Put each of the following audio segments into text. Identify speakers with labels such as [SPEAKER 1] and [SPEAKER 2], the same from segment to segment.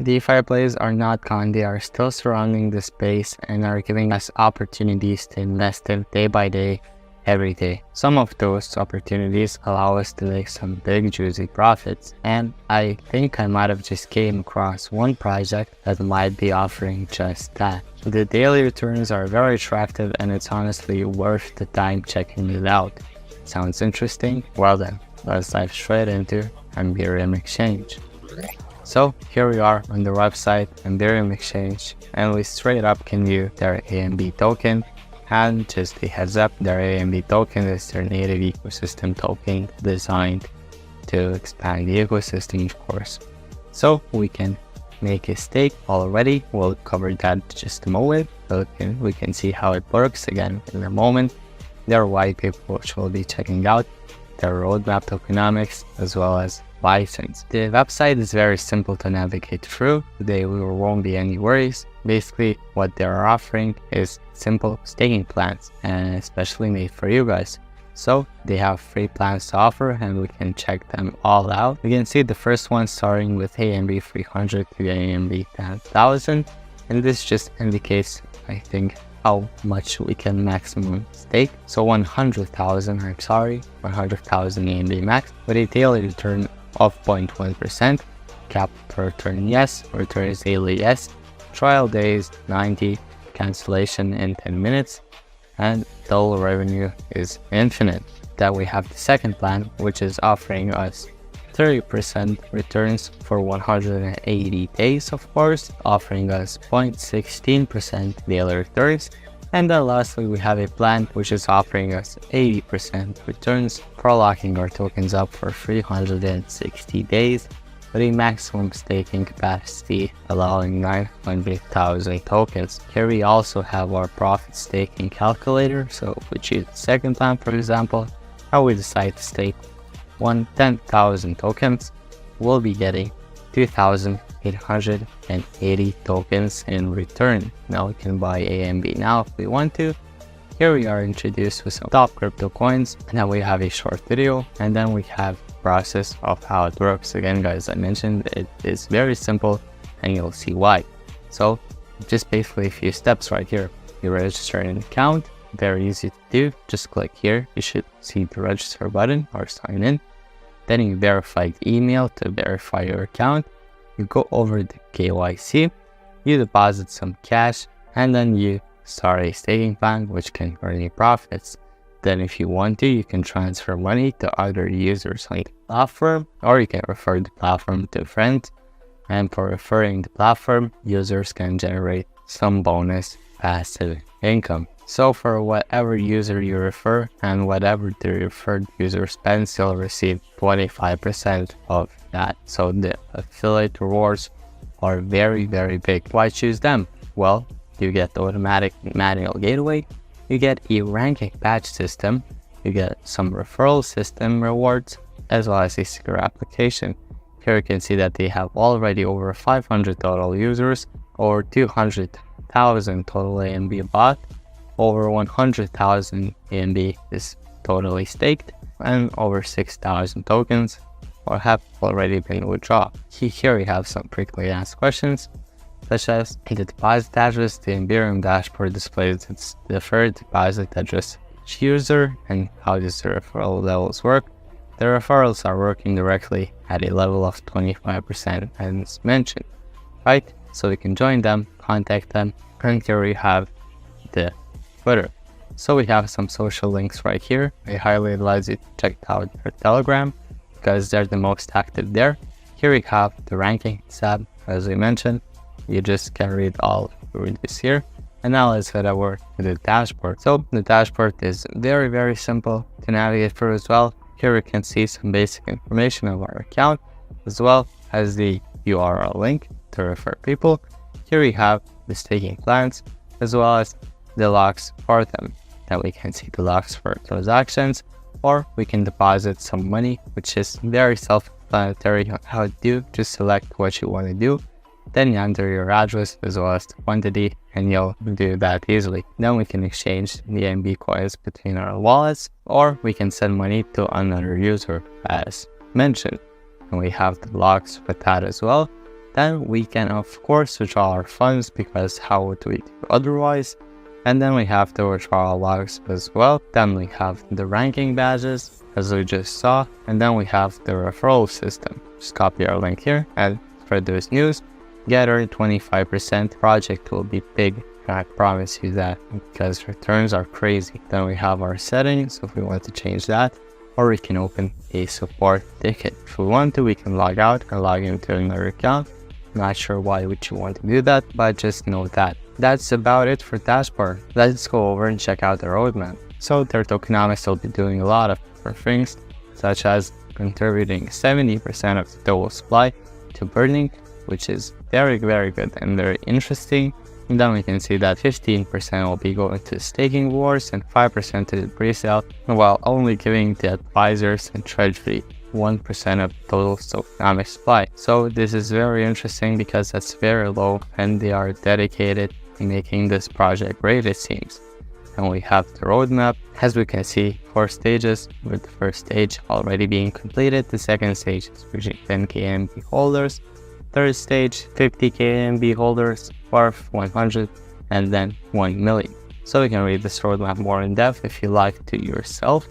[SPEAKER 1] DeFi plays are not gone, they are still surrounding the space and are giving us opportunities to invest in day by day, every day. Some of those opportunities allow us to make some big juicy profits, and I think I might have just came across one project that might be offering just that. The daily returns are very attractive and it's honestly worth the time checking it out. Sounds interesting? Well then, let's dive straight into AMBERIUM Exchange. So here we are on the website AMBERIUM Exchange, and we straight up can view their AMB token. And just a heads up, their AMB token is their native ecosystem token designed to expand the ecosystem, of course. So we can make a stake already. We'll cover that in just a moment. So we can see how it works again in a moment. Their white paper, which we'll be checking out, their roadmap tokenomics, as well as license. The website is very simple to navigate through. Today there won't be any worries. Basically what they're offering is simple staking plans, and especially made for you guys. So they have free plans to offer and we can check them all out. We can see the first one starting with AMB 300 to AMB 10,000, and this just indicates, I think, how much we can maximum stake. So 100,000 AMB max with a daily return of 0.1%, capital return yes, returns daily yes, trial days 90, cancellation in 10 minutes, and total revenue is infinite. Then we have the second plan, which is offering us 30% returns for 180 days, of course, offering us 0.16% daily returns. And then lastly, we have a plan which is offering us 80% returns for locking our tokens up for 360 days with a maximum staking capacity allowing 900,000 tokens. Here we also have our profit staking calculator. So if we choose the second plan, for example, how we decide to stake 10,000 tokens, we'll be getting 2,880 tokens in return. Now we can buy AMB now if we want to. Here we are introduced with some top crypto coins, and then we have a short video, and then we have the process of how it works. Again guys, I mentioned it is very simple and you'll see why. So just basically a few steps right here. You register an account, very easy to do. Just click here, you should see the register button or sign in. Then you verify the email to verify your account. You go over the KYC, you deposit some cash, and then you start a staking plan which can earn you profits. Then if you want to, you can transfer money to other users on the platform, or you can refer the platform to friends. And for referring the platform, users can generate some bonus passive income. So for whatever user you refer and whatever the referred user spends, you'll receive 25% of that. So the affiliate rewards are very, very big. Why choose them? Well, you get automatic manual gateway, you get a ranking badge system, you get some referral system rewards, as well as a secure application. Here you can see that they have already over 500 total users, over 200,000 total AMB bought, over 100,000 AMB is totally staked, and over 6,000 tokens have already been withdrawn. Here we have some frequently asked questions, such as the deposit address. The AMBERIUM dashboard displays its deferred deposit address of each user, and how does the referral levels work. The referrals are working directly at a level of 25% as mentioned, right? So we can join them, contact them, and here we have the Twitter. So we have some social links right here. I highly advise you to check out their Telegram because they're the most active there. Here we have the ranking tab, as we mentioned. You just can read all through this here. And now let's head over to the dashboard. So the dashboard is very, very simple to navigate through as well. Here we can see some basic information of our account, as well as the URL link to refer people. Here we have the staking plans, as well as the locks for them. Then we can see the locks for transactions, or we can deposit some money, which is very self-explanatory on how to do. Just select what you want to do, then you enter your address as well as the quantity, and you'll do that easily. Then we can exchange the AMB coins between our wallets, or we can send money to another user as mentioned. And we have the logs with that as well. Then we can of course withdraw our funds, because how would we do otherwise? And then we have the withdrawal logs as well. Then we have the ranking badges, as we just saw. And then we have the referral system. Just copy our link here and spread those news. Get our 25% project will be big. And I promise you that, because returns are crazy. Then we have our settings if we want to change that. Or we can open a support ticket. If we want to, we can log out and log into another account. Not sure why would you want to do that, but just know that. That's about it for dashboard. Let's go over and check out the roadmap. So their tokenomics will be doing a lot of different things, such as contributing 70% of the total supply to burning, which is very good and very interesting. And then we can see that 15% will be going to staking wars and 5% to the pre-sale, while only giving the advisors and treasury 1% of total tokenomic supply. So this is very interesting because that's very low, and they are dedicated in making this project great, it seems. And we have the roadmap. As we can see, 4 stages, with the first stage already being completed. The second stage is reaching 10k AMB holders. Third stage, 50k AMB holders. Fourth, 100, and then 1 million. So you can read this roadmap more in depth if you like to yourself.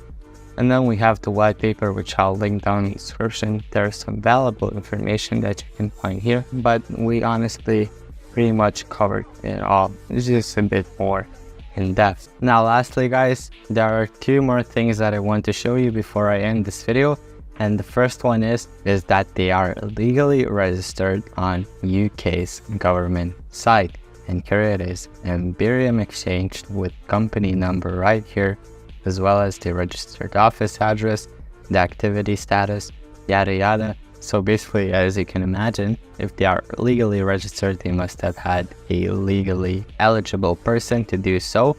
[SPEAKER 1] And then we have the white paper, which I'll link down in the description. There's some valuable information that you can find here, but we honestly pretty much covered it all. It's just a bit more in depth. Now lastly guys, there are 2 more things that I want to show you before I end this video. And the first one is that they are legally registered on UK's government site. And here it is, AMBERIUM exchange with company number right here, as well as the registered office address, the activity status, yada yada. So basically, as you can imagine, if they are legally registered, they must have had a legally eligible person to do so,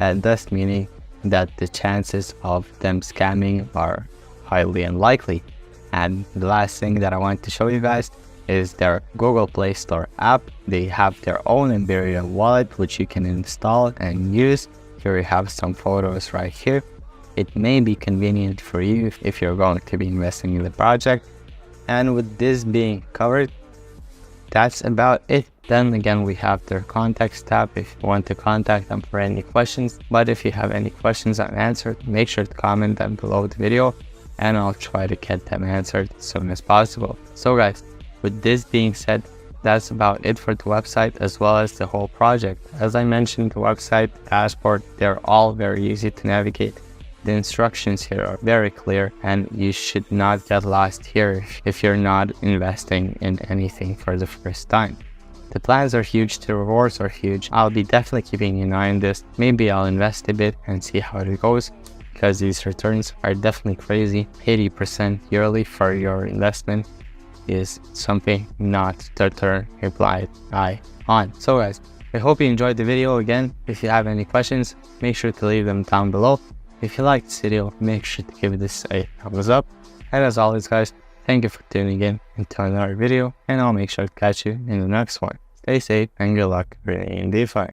[SPEAKER 1] and thus meaning that the chances of them scamming are highly unlikely. And the last thing that I want to show you guys is their Google Play Store app. They have their own AMBERIUM wallet, which you can install and use. Here we have some photos right here. It may be convenient for you if you're going to be investing in the project. And with this being covered, that's about it. Then again, we have their contacts tab if you want to contact them for any questions. But if you have any questions unanswered, make sure to comment them below the video and I'll try to get them answered as soon as possible. So guys, with this being said, that's about it for the website as well as the whole project. As I mentioned, the website, the dashboard, they're all very easy to navigate. The instructions here are very clear and you should not get lost here if you're not investing in anything for the first time. The plans are huge, the rewards are huge. I'll be definitely keeping an eye on this. Maybe I'll invest a bit and see how it goes, because these returns are definitely crazy. 80% yearly for your investment is something not to turn a blind eye on. So guys, I hope you enjoyed the video. Again, if you have any questions, make sure to leave them down below. If you liked this video, make sure to give this a thumbs up. And as always guys, thank you for tuning in into another video, and I'll make sure to catch you in the next one. Stay safe and good luck in DeFi.